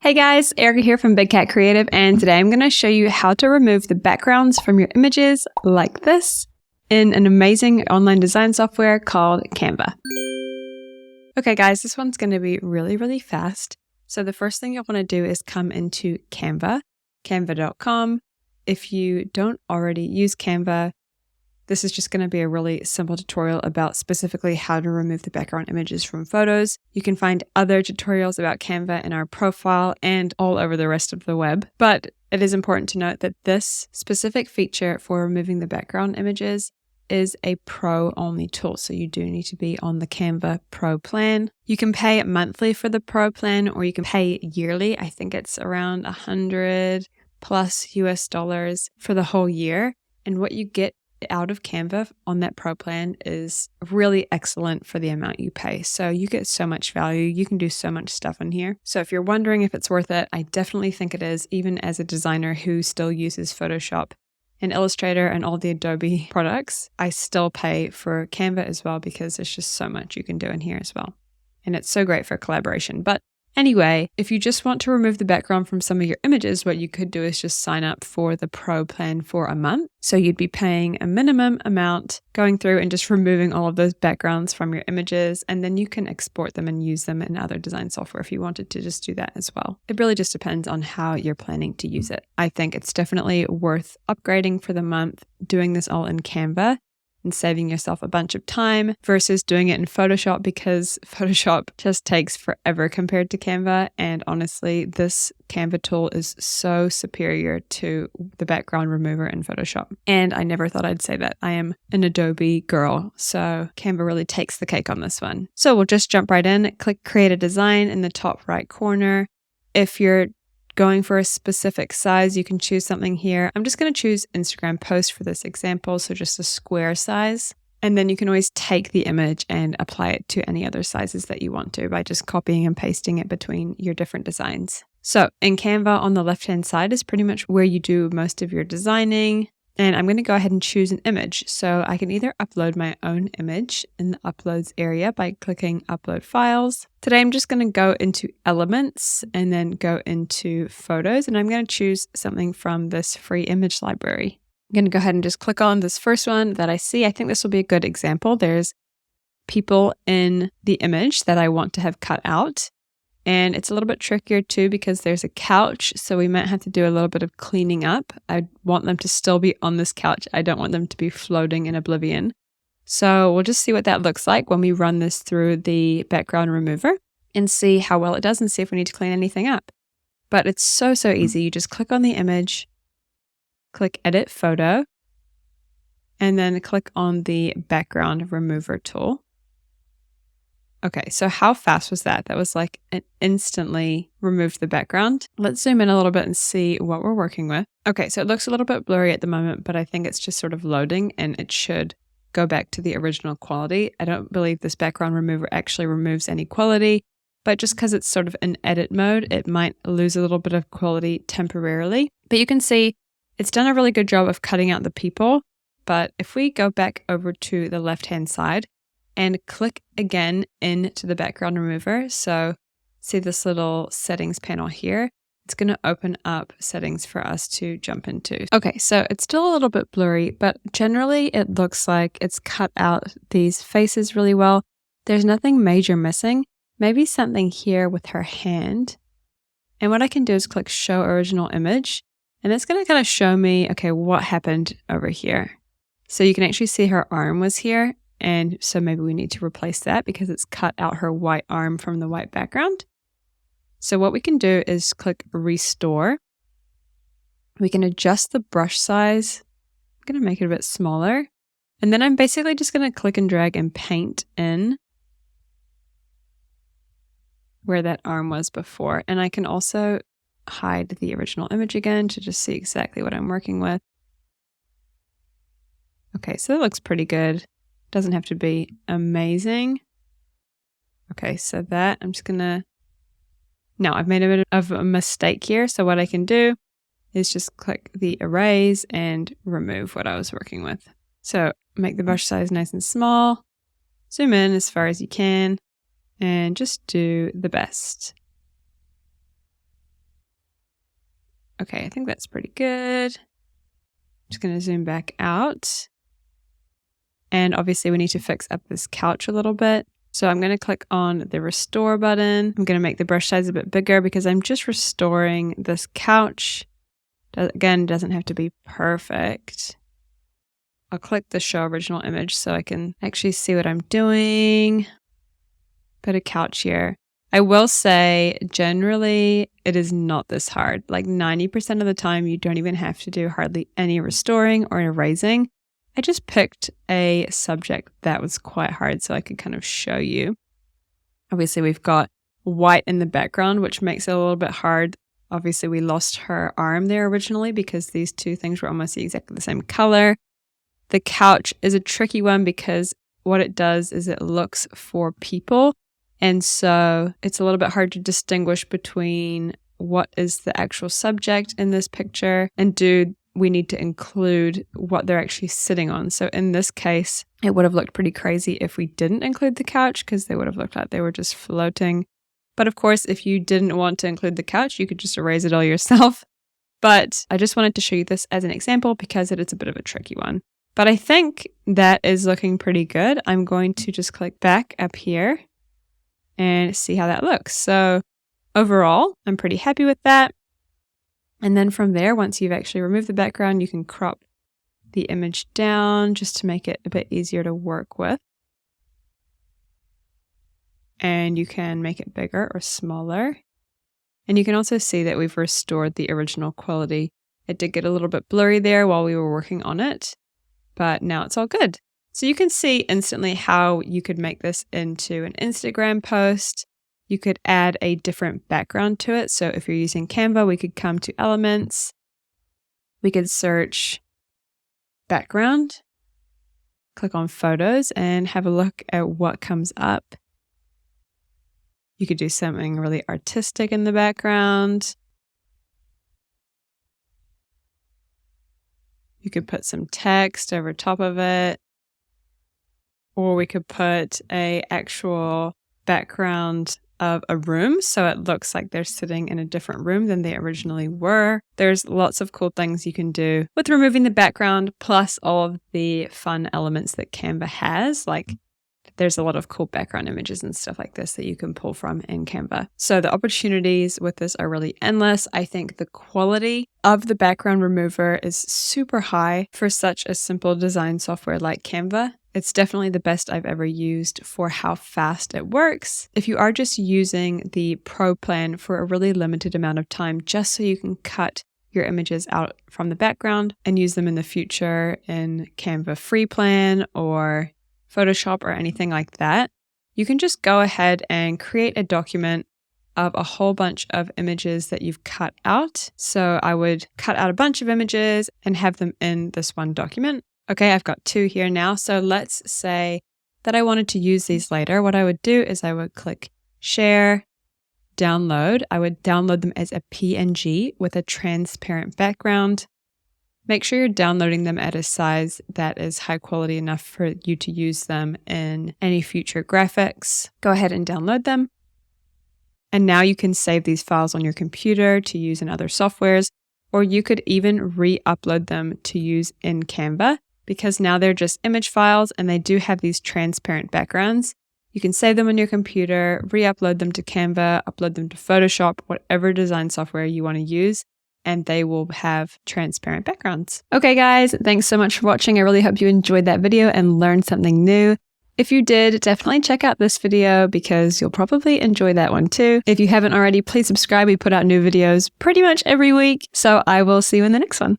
Hey guys, Erica here from Big Cat Creative, and today I'm going to show you how to remove the backgrounds from your images like this in an amazing online design software called Canva. Okay guys, this one's going to be really fast. So the first thing you'll want to do is come into Canva, canva.com. If you don't already use Canva, this is just going to be a really simple tutorial about specifically how to remove the background images from photos. You can find other tutorials about Canva in our profile and all over the rest of the web. But it is important to note that this specific feature for removing the background images is a Pro-only tool. So you do need to be on the Canva Pro plan. You can pay monthly for the Pro plan, or you can pay yearly. I think it's around $100 plus US dollars for the whole year. And what you get out of Canva on that Pro plan is really excellent for the amount you pay. So you get so much value. You can do so much stuff in here. So if you're wondering if it's worth it, I definitely think it is, even as a designer who still uses Photoshop and Illustrator and all the Adobe products. I still pay for Canva as well because there's just so much you can do in here as well. And it's so great for collaboration. But anyway, if you just want to remove the background from some of your images, what you could do is just sign up for the Pro plan for a month. So you'd be paying a minimum amount, going through and just removing all of those backgrounds from your images, and then you can export them and use them in other design software if you wanted to just do that as well. It really just depends on how you're planning to use it. I think it's definitely worth upgrading for the month, doing this all in Canva, and saving yourself a bunch of time versus doing it in Photoshop, because Photoshop just takes forever compared to Canva. And honestly, this Canva tool is so superior to the background remover in Photoshop. And I never thought I'd say that. I am an Adobe girl, so Canva really takes the cake on this one. So we'll just jump right in, click Create a Design in the top right corner. If you're going for a specific size, you can choose something here. I'm just going to choose Instagram post for this example, so just a square size. And then you can always take the image and apply it to any other sizes that you want to by just copying and pasting it between your different designs. So in Canva, on the left-hand side is pretty much where you do most of your designing. And I'm going to go ahead and choose an image. So I can either upload my own image in the uploads area by clicking upload files. Today, I'm just going to go into elements and then go into photos. And I'm going to choose something from this free image library. I'm going to go ahead and just click on this first one that I see. I think this will be a good example. There's people in the image that I want to have cut out. And it's a little bit trickier too because there's a couch, so we might have to do a little bit of cleaning up. I want them to still be on this couch. I don't want them to be floating in oblivion. So we'll just see what that looks like when we run this through the background remover and see how well it does and see if we need to clean anything up. But it's so easy. You just click on the image, click Edit Photo, and then click on the background remover tool. Okay, so how fast was that? That was like it instantly removed the background. Let's zoom in a little bit and see what we're working with. Okay, so it looks a little bit blurry at the moment, but I think it's just sort of loading and it should go back to the original quality. I don't believe this background remover actually removes any quality, but just because it's sort of in edit mode, it might lose a little bit of quality temporarily. But you can see it's done a really good job of cutting out the people. But if we go back over to the left-hand side, and click again into the background remover. So see this little settings panel here. It's going to open up settings for us to jump into. Okay, so it's still a little bit blurry, but generally it looks like it's cut out these faces really well. There's nothing major missing. Maybe something here with her hand. And what I can do is click Show Original Image. And it's going to kind of show me, okay, what happened over here. So you can actually see her arm was here. And so maybe we need to replace that because it's cut out her white arm from the white background. So what we can do is click Restore. We can adjust the brush size. I'm going to make it a bit smaller. And then I'm basically just going to click and drag and paint in where that arm was before. And I can also hide the original image again to just see exactly what I'm working with. Okay, so that looks pretty good. Doesn't have to be amazing. Okay, so that I'm just gonna... Now I've made a bit of a mistake here. So what I can do is just click the erase and remove what I was working with. So make the brush size nice and small. Zoom in as far as you can and just do the best. Okay, I think that's pretty good. Just going to zoom back out. And obviously we need to fix up this couch a little bit. So I'm going to click on the restore button. I'm going to make the brush size a bit bigger because I'm just restoring this couch. Again, doesn't have to be perfect. I'll click the show original image so I can actually see what I'm doing. Put a couch here. I will say, generally, it is not this hard. Like 90% of the time, you don't even have to do hardly any restoring or erasing. I just picked a subject that was quite hard so I could kind of show you. Obviously, we've got white in the background, which makes it a little bit hard. Obviously, we lost her arm there originally because these two things were almost exactly the same color. The couch is a tricky one because what it does is it looks for people. And so it's a little bit hard to distinguish between what is the actual subject in this picture and do we need to include what they're actually sitting on. So in this case, it would have looked pretty crazy if we didn't include the couch because they would have looked like they were just floating. But of course, if you didn't want to include the couch, you could just erase it all yourself. But I just wanted to show you this as an example because it is a bit of a tricky one. But I think that is looking pretty good. I'm going to just click back up here and see how that looks. So overall, I'm pretty happy with that. And then from there, once you've actually removed the background, you can crop the image down just to make it a bit easier to work with. And you can make it bigger or smaller. And you can also see that we've restored the original quality. It did get a little bit blurry there while we were working on it, but now it's all good. So you can see instantly how you could make this into an Instagram post. You could add a different background to it. So if you're using Canva, we could come to Elements. We could search background, click on Photos, and have a look at what comes up. You could do something really artistic in the background. You could put some text over top of it. Or we could put an actual background of a room so it looks like they're sitting in a different room than they originally were. There's lots of cool things you can do with removing the background, plus all of the fun elements that Canva has. Like there's a lot of cool background images and stuff like this that you can pull from in Canva. So the opportunities with this are really endless. I think the quality of the background remover is super high for such a simple design software like Canva. It's definitely the best I've ever used for how fast it works. If you are just using the Pro plan for a really limited amount of time, just so you can cut your images out from the background and use them in the future in Canva free plan or Photoshop or anything like that, you can just go ahead and create a document of a whole bunch of images that you've cut out. So I would cut out a bunch of images and have them in this one document. Okay, I've got 2 here now. So let's say that I wanted to use these later. What I would do is I would click Share, Download. I would download them as a PNG with a transparent background. Make sure you're downloading them at a size that is high quality enough for you to use them in any future graphics. Go ahead and download them. And now you can save these files on your computer to use in other softwares, or you could even re-upload them to use in Canva, because now they're just image files and they do have these transparent backgrounds. You can save them on your computer, re-upload them to Canva, upload them to Photoshop, whatever design software you want to use, and they will have transparent backgrounds. Okay guys, thanks so much for watching. I really hope you enjoyed that video and learned something new. If you did, definitely check out this video because you'll probably enjoy that one too. If you haven't already, please subscribe. We put out new videos pretty much every week. So I will see you in the next one.